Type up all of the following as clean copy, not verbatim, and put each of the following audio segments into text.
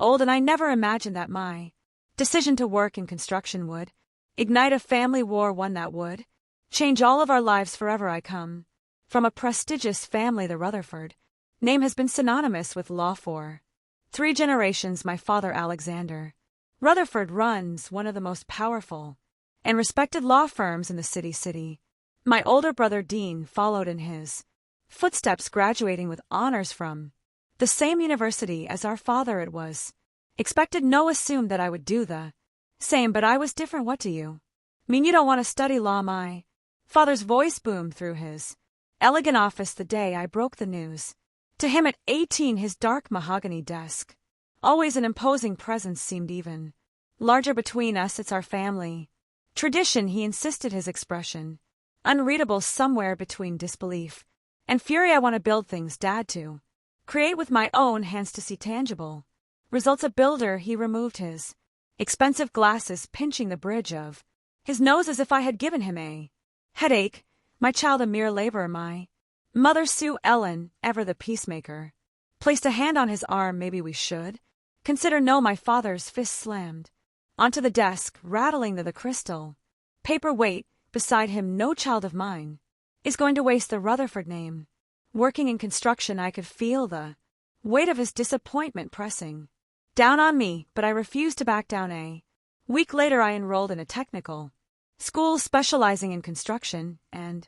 old, and I never imagined that my decision to work in construction would ignite a family war, one that would change all of our lives forever. I come from a prestigious family. The Rutherford name has been synonymous with law for 3 generations. My father, Alexander Rutherford, runs one of the most powerful and respected law firms in the city. My older brother, Dean, followed in his footsteps, graduating with honors from the same university as our father. It was expected, no, assumed that I would do the same, but I was different. What do you mean you don't want to study law? My father's voice boomed through his elegant office the day I broke the news to him at 18. His dark mahogany desk, always an imposing presence, seemed even larger between us. It's our family tradition, he insisted, his expression unreadable somewhere between disbelief and fury. I want to build things, Dad, to create with my own hands, to see tangible results. A builder. He removed his expensive glasses, pinching the bridge of his nose as if I had given him a headache. My child, a mere laborer. My mother, Sue Ellen, ever the peacemaker, placed a hand on his arm. Maybe we should consider. No, my father's fist slammed onto the desk, rattling the crystal paperweight beside him. No child of mine is going to waste the Rutherford name working in construction. I could feel the weight of his disappointment pressing down on me, but I refused to back down. A week later, I enrolled in a technical school specializing in construction and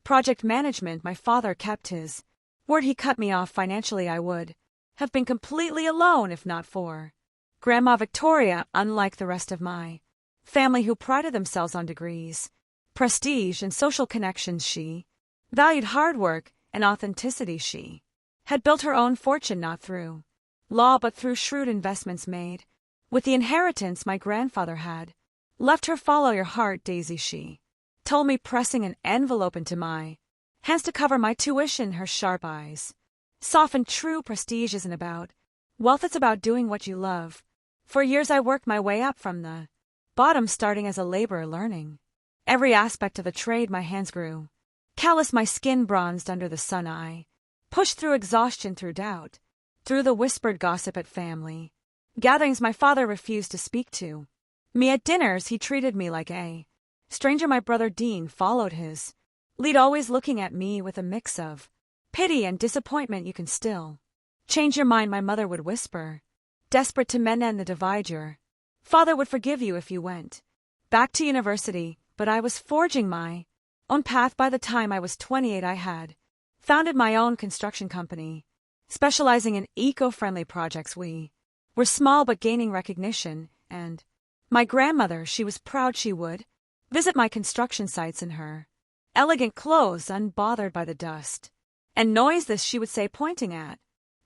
project management. My father kept his word. He cut me off financially. I would have been completely alone if not for Grandma Victoria. Unlike the rest of my family, who prided themselves on degrees, prestige, and social connections, she valued hard work and authenticity. She had built her own fortune not through law but through shrewd investments made with the inheritance my grandfather had left her. Follow your heart, Daisy, she told me, pressing an envelope into my hands to cover my tuition. Her sharp eyes softened. True prestige isn't about wealth, it's about doing what you love. For years I worked my way up from the bottom, starting as a laborer, learning every aspect of the trade. My hands grew callous, my skin bronzed under the sun. I pushed through exhaustion, through doubt, through the whispered gossip at family gatherings. My father refused to speak to me at dinners. He treated me like a stranger. My brother Dean followed his lead, always looking at me with a mix of pity and disappointment. You can still change your mind, my mother would whisper, desperate to mend the divide. Your father would forgive you if you went back to university. But I was forging my own path. By the time I was 28, I had founded my own construction company, specializing in eco-friendly projects. We were small but gaining recognition, and my grandmother, she was proud. She would visit my construction sites in her elegant clothes, unbothered by the dust and noise. This she would say, pointing at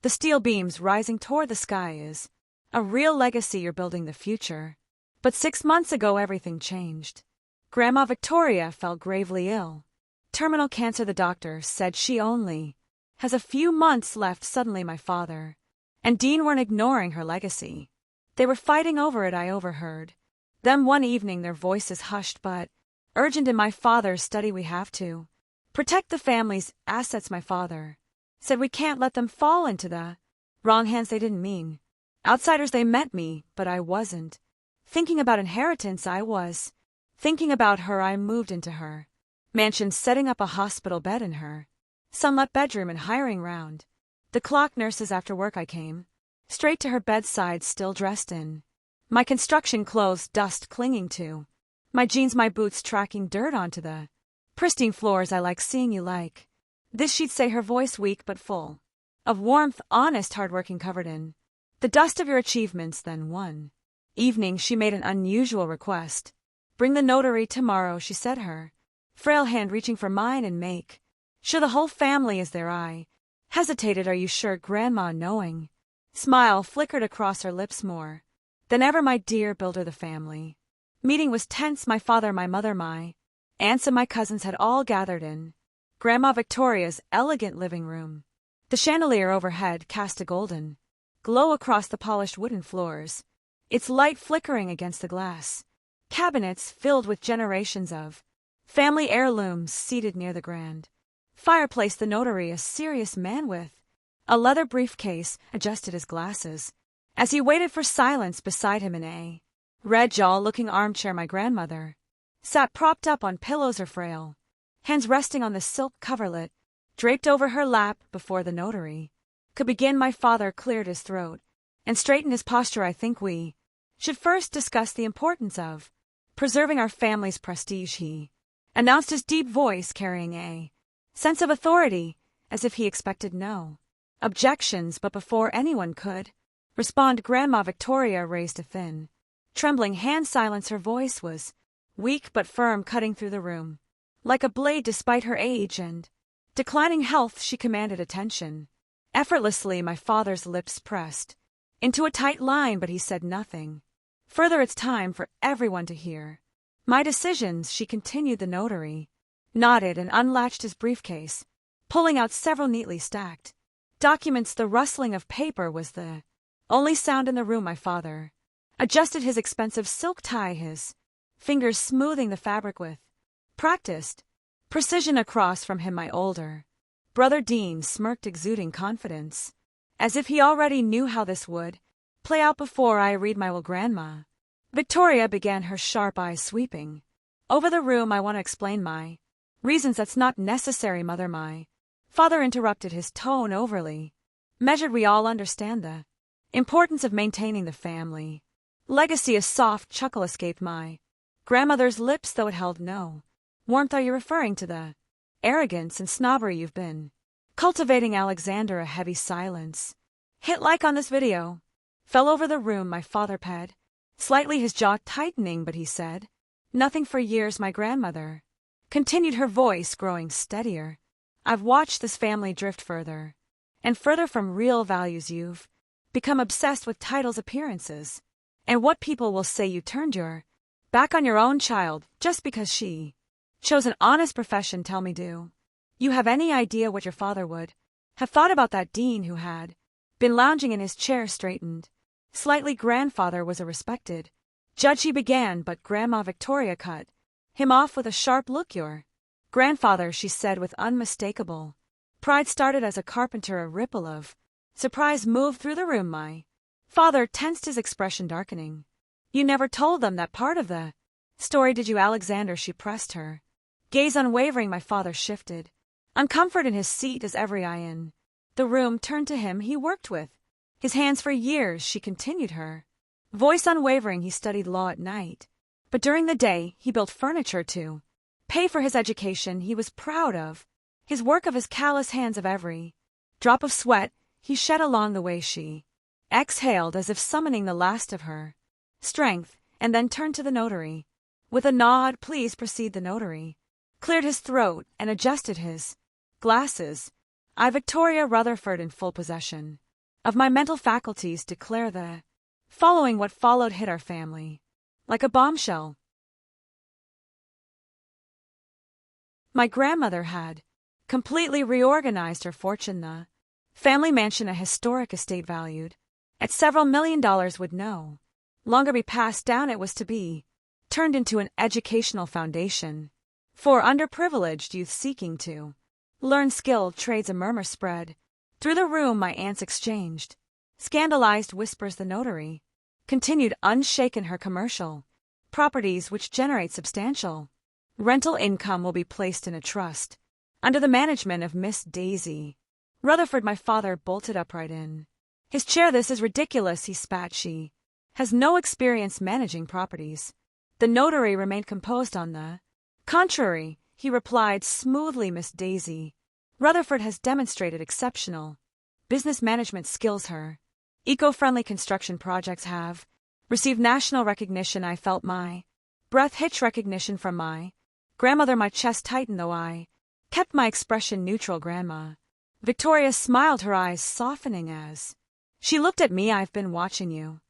the steel beams rising toward the sky, is a real legacy. You're building the future. But 6 months ago, everything changed. Grandma Victoria fell gravely ill. Terminal cancer. The doctor said she only has a few months left. Suddenly my father and Dean weren't ignoring her legacy. They were fighting over it. I overheard them one evening, their voices hushed but urgent. In my father's study, we have to protect the family's assets. My father said we can't let them fall into the wrong hands. They didn't mean outsiders, they meant me, but I wasn't thinking about inheritance. I was thinking about her. I moved into her mansion, setting up a hospital bed in her sunlit bedroom and hiring round the clock nurses after work. I came straight to her bedside, still dressed in my construction clothes, dust clinging to my jeans, my boots tracking dirt onto the pristine floors. I like seeing you like this, she'd say, her voice weak but full of warmth, honest, hardworking, covered in the dust of your achievements. Then one evening she made an unusual request. Bring the notary tomorrow, she said, her frail hand reaching for mine, and make sure the whole family is there. I hesitated. Are you sure, Grandma? Knowing smile flickered across her lips. More than ever, my dear builder. The family meeting was tense. My father, my mother, my aunts, and my cousins had all gathered in Grandma Victoria's elegant living room. The chandelier overhead cast a golden glow across the polished wooden floors, its light flickering against the glass cabinets filled with generations of family heirlooms. Seated near the grand fireplace, the notary, a serious man with a leather briefcase, adjusted his glasses as he waited for silence beside him in a red jaw-looking armchair. My grandmother sat propped up on pillows or frail, hands resting on the silk coverlet draped over her lap. Before the notary could begin, my father cleared his throat and straightened his posture. I think we should first discuss the importance of preserving our family's prestige, he announced, his deep voice carrying a sense of authority, as if he expected no objections. But before anyone could respond, Grandma Victoria raised a thin, trembling hand. Silence. Her voice was weak but firm, cutting through the room like a blade. Despite her age and declining health, she commanded attention effortlessly. My father's lips pressed into a tight line, but he said nothing further. It's time for everyone to hear my decisions, she continued. The notary nodded and unlatched his briefcase, pulling out several neatly stacked documents. The rustling of paper was the only sound in the room. My father adjusted his expensive silk tie, his fingers smoothing the fabric with practiced precision. Across from him, my older brother Dean smirked, exuding confidence, as if he already knew how this would play out. Before I read my will, Grandma Victoria began, her sharp eyes sweeping over the room. I want to explain my reasons. That's not necessary, Mother. My father interrupted, his tone overly measured. We all understand the importance of maintaining the family legacy. A soft chuckle escaped my grandmother's lips, though it held no warmth. Are you referring to the arrogance and snobbery you've been cultivating, Alexander? A heavy silence hit like on this video fell over the room. My father ped slightly, his jaw tightening, but he said nothing. For years, my grandmother continued, her voice growing steadier, I've watched this family drift further and further from real values. You've become obsessed with titles, appearances, and what people will say. You turned your back on your own child just because she chose an honest profession. Tell me, do you have any idea what your father would have thought about that? Dean, who had been lounging in his chair, straightened slightly. Grandfather was a respected judge, he began, but Grandma Victoria cut him off with a sharp look. Your grandfather, she said with unmistakable pride, started as a carpenter. A ripple of surprise moved through the room. My father tensed, his expression darkening. You never told them that part of the story, did you, Alexander? She pressed, her gaze unwavering. My father shifted uncomfort in his seat as every eye in the room turned to him. He worked with his hands for years, she continued, her voice unwavering. He studied law at night, but during the day he built furniture to pay for his education. He was proud of his work, of his callous hands, of every drop of sweat he shed along the way. She exhaled as if summoning the last of her strength, and then turned to the notary with a nod. Please proceed. The notary cleared his throat and adjusted his glasses. I, Victoria Rutherford, in full possession of my mental faculties, declare the following. What followed hit our family like a bombshell. My grandmother had completely reorganized her fortune. The family mansion, a historic estate valued at several $1 million, would no longer be passed down. It was to be turned into an educational foundation for underprivileged youth seeking to learn skilled trades. A murmur spread through the room. My aunts exchanged scandalized whispers. The notary continued, unshaken, her commercial properties, which generate substantial rental income, will be placed in a trust under the management of Miss Daisy Rutherford. My father bolted upright in his chair. This is ridiculous, he spat. She has no experience managing properties. The notary remained composed. On the contrary, he replied smoothly, Miss Daisy Rutherford has demonstrated exceptional business management skills. Her eco-friendly construction projects have received national recognition. I felt my breath hitch. Recognition from my grandmother. My chest tightened, though I kept my expression neutral. Grandma Victoria smiled, her eyes softening as she looked at me. I've been watching you,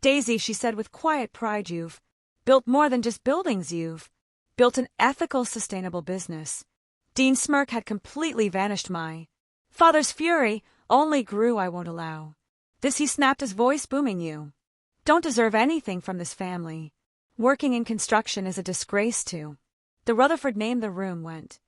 Daisy, she said with quiet pride. You've built more than just buildings. You've built an ethical, sustainable business. Dean's smirk had completely vanished. My father's fury only grew. I won't allow this, he snapped, his voice booming. You don't deserve anything from this family. Working in construction is a disgrace to the Rutherford name. The room went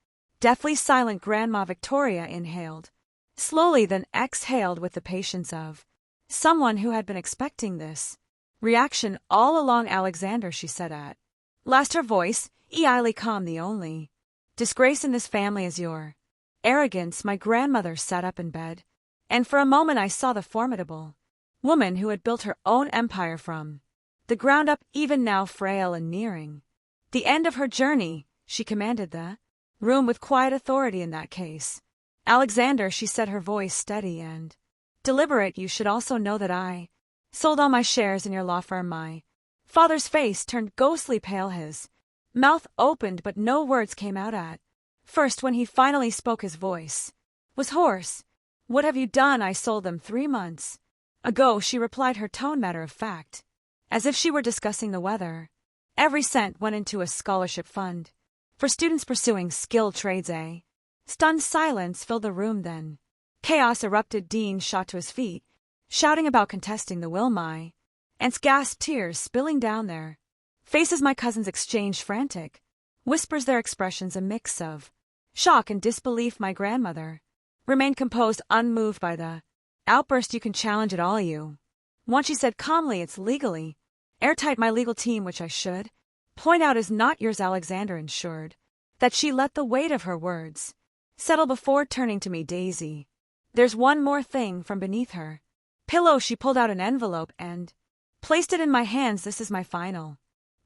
deathly silent. Grandma Victoria inhaled slowly, then exhaled with the patience of Someone who had been expecting this reaction all along. Alexander, she said at last, her voice eily calm. The only disgrace in this family is your arrogance. My grandmother sat up in bed, and for a moment I saw the formidable woman who had built her own empire from the ground up, even now frail and nearing the end of her journey. She commanded the room with quiet authority. In that case, Alexander, she said, her voice steady and deliberate, you should also know that I sold all my shares in your law firm. My father's face turned ghostly pale. His mouth opened, but no words came out at first. When he finally spoke, his voice was hoarse. What have you done? I sold them 3 months ago, she replied, her tone matter of fact, as if she were discussing the weather. Every cent went into a scholarship fund for students pursuing skilled trades. A stunned silence filled the room. Then chaos erupted. Dean shot to his feet, shouting about contesting the will. My aunts gasped, tears spilling down their faces. My cousins exchanged frantic whispers, their expressions a mix of shock and disbelief. My grandmother remained composed, unmoved by the outburst. You can challenge it all you want, she said calmly. It's legally airtight. My legal team, which I should point out is not yours. Alexander ensured that she let the weight of her words settle before turning to me. Daisy, there's one more thing. From beneath her pillow she pulled out an envelope and placed it in my hands. This is my final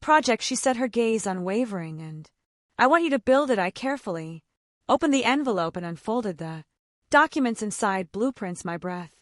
project, she said, her gaze unwavering, and I want you to build it. I carefully opened the envelope and unfolded the documents inside. Blueprints. My breath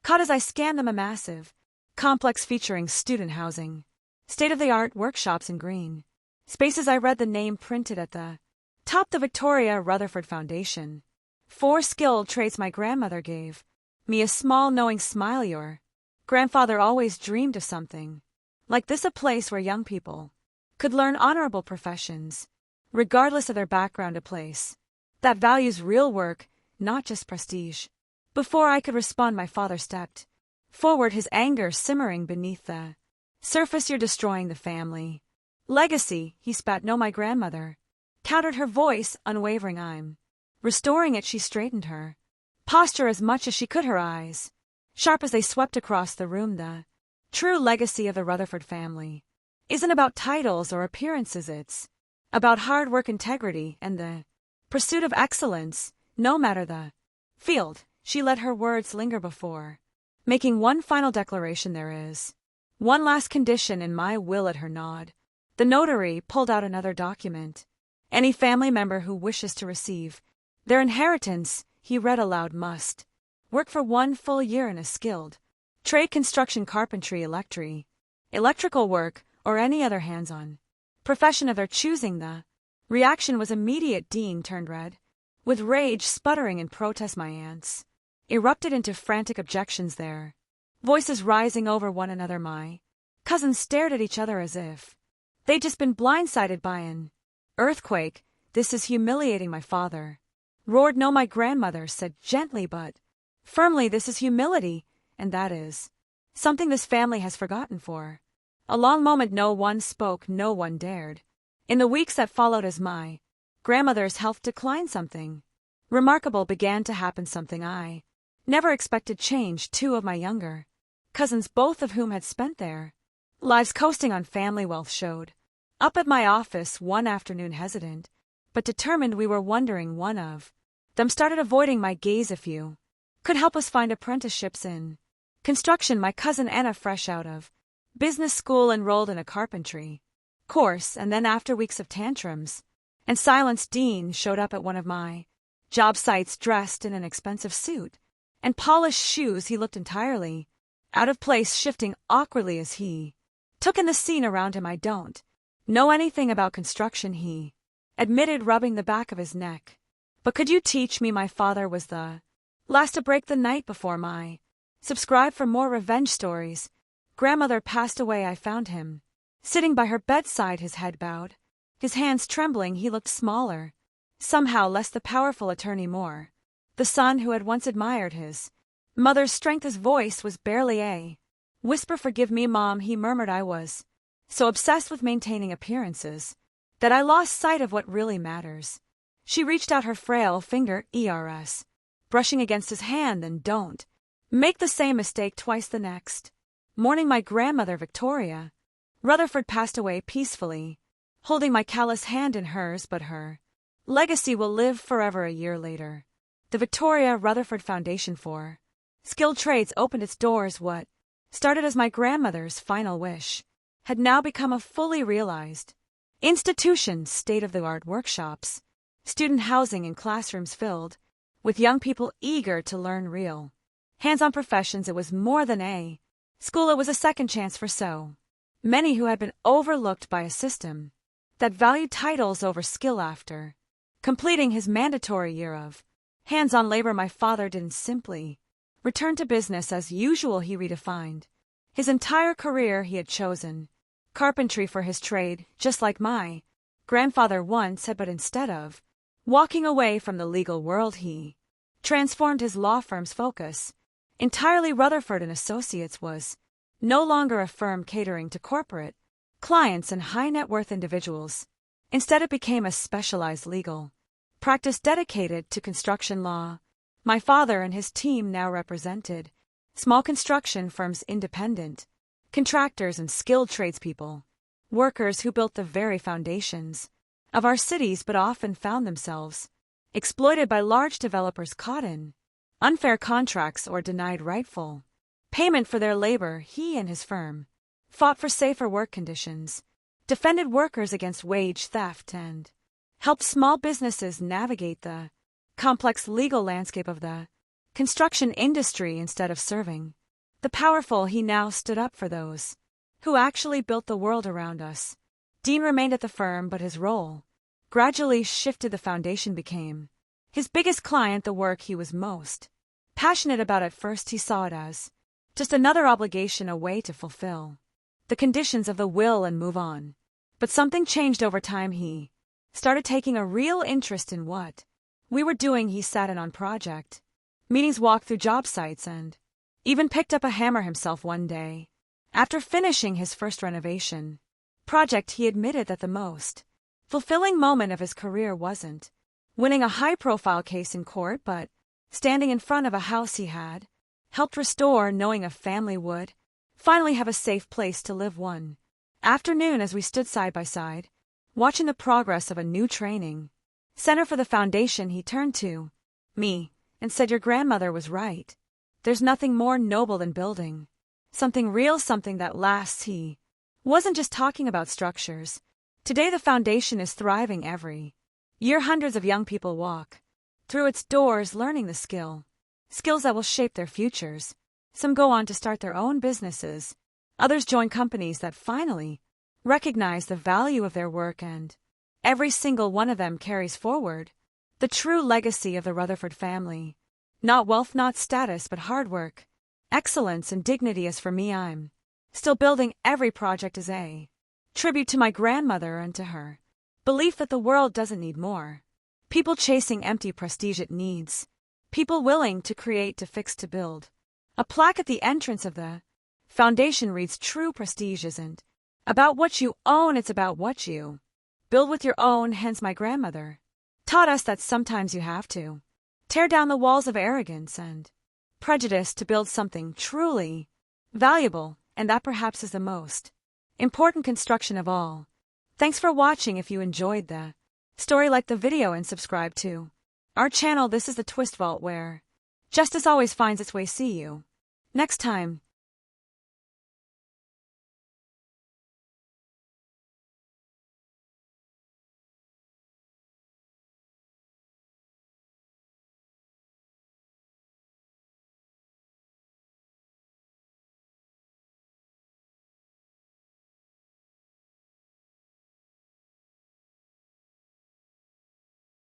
caught as I scanned them. A massive complex featuring student housing, state-of-the-art workshops, and green spaces. I read the name printed at the top, the Victoria Rutherford Foundation for Skilled Trades. My grandmother gave me a small knowing smile. Your grandfather always dreamed of something like this, a place where young people could learn honorable professions, regardless of their background, a place that values real work, not just prestige. Before I could respond, my father stepped forward, his anger simmering beneath the surface. You're destroying the family legacy, he spat. No, my grandmother countered, her voice unwavering. I'm restoring it. She straightened her posture as much as she could, her eyes sharp as they swept across the room. The true legacy of the Rutherford family isn't about titles or appearances. It's about hard work, integrity, and the pursuit of excellence, no matter the field. She let her words linger before making one final declaration. There is one last condition in my will. At her nod, the notary pulled out another document. Any family member who wishes to receive their inheritance, he read aloud, must work for 1 full year in a skilled trade: construction, carpentry, electrical work, or any other hands-on profession of their choosing. The reaction was immediate. Dean turned red with rage, sputtering in protest. My aunts erupted into frantic objections, their voices rising over one another. My cousins stared at each other as if they'd just been blindsided by an earthquake. This is humiliating, my father roared. No, my grandmother said gently but firmly, this is humility, and that is something this family has forgotten. For a long moment no one spoke, no one dared. In the weeks that followed, as my grandmother's health declined, something remarkable began to happen, something I never expected. Change. 2 of my younger cousins, both of whom had spent their lives coasting on family wealth, showed up at my office one afternoon, hesitant but determined. We were wondering. One of them started avoiding my gaze. If you could help us find apprenticeships in construction. My cousin Anna, fresh out of business school, enrolled in a carpentry course, and then after weeks of tantrums and silence, Dean showed up at one of my job sites dressed in an expensive suit and polished shoes. He looked entirely out of place, shifting awkwardly as he took in the scene around him. I don't know anything about construction, he admitted, rubbing the back of his neck. But could you teach me? My father was the last to break the night before my subscribe for more revenge stories. Grandmother passed away. I found him sitting by her bedside, his head bowed, his hands trembling. He looked smaller, somehow less the powerful attorney, more the son who had once admired his mother's strength. His voice was barely a whisper. Forgive me, Mom, he murmured. I was so obsessed with maintaining appearances that I lost sight of what really matters. She reached out her frail finger, brushing against his hand. Then don't make the same mistake twice the next. Mourning my grandmother Victoria, Rutherford passed away peacefully, holding my callous hand in hers, but her legacy will live forever a year later. The Victoria Rutherford Foundation for Skilled Trades opened its doors. What started as my grandmother's final wish had now become a fully realized institution. State-of-the-art workshops, student housing, and classrooms filled with young people eager to learn real hands-on professions. It was more than a school, it was a second chance for so many who had been overlooked by a system that valued titles over skill. After completing his mandatory year of hands-on labor, my father didn't simply return to business as usual. He redefined his entire career. He had chosen carpentry for his trade, just like my grandfather once had, but instead of walking away from the legal world, he transformed his law firm's focus entirely. Rutherford and Associates was no longer a firm catering to corporate clients and high-net-worth individuals. Instead, it became a specialized legal practice dedicated to construction law. My father and his team now represented small construction firms, independent contractors, and skilled tradespeople, workers who built the very foundations of our cities but often found themselves exploited by large developers, caught in unfair contracts, or denied rightful payment for their labor. He and his firm fought for safer work conditions, defended workers against wage theft, and helped small businesses navigate the complex legal landscape of the construction industry. Instead of serving the powerful, he now stood up for those who actually built the world around us. Dean remained at the firm, but his role gradually shifted. The foundation became his biggest client, the work he was most passionate about. At first, he saw it as just another obligation, a way to fulfill the conditions of the will and move on. But something changed over time. He started taking a real interest in what we were doing. He sat in on project meetings, walked through job sites, and even picked up a hammer himself one day. After finishing his first renovation project, he admitted that the most fulfilling moment of his career wasn't winning a high-profile case in court, but standing in front of a house he had helped restore, knowing a family would finally have a safe place to live. One afternoon, as we stood side by side, watching the progress of a new training center for the foundation, he turned to me and said, "Your grandmother was right. There's nothing more noble than building something real, something that lasts." He wasn't just talking about structures. Today, the foundation is thriving. Every year, hundreds of young people walk through its doors, learning the skills that will shape their futures. Some go on to start their own businesses. Others join companies that finally recognize the value of their work, and every single one of them carries forward the true legacy of the Rutherford family. Not wealth, not status, but hard work, excellence, and dignity. As for me, I'm still building. Every project is a tribute to my grandmother and to her belief that the world doesn't need more people chasing empty prestige. It needs people willing to create, to fix, to build. A plaque at the entrance of the foundation reads, "True prestige isn't about what you own, it's about what you build with your own hands." My grandmother taught us that sometimes you have to tear down the walls of arrogance and prejudice to build something truly valuable, and that perhaps is the most important construction of all. Thanks for watching. If you enjoyed the story, like the video and subscribe to our channel. This is the Twist Vault, where justice always finds its way. See you next time.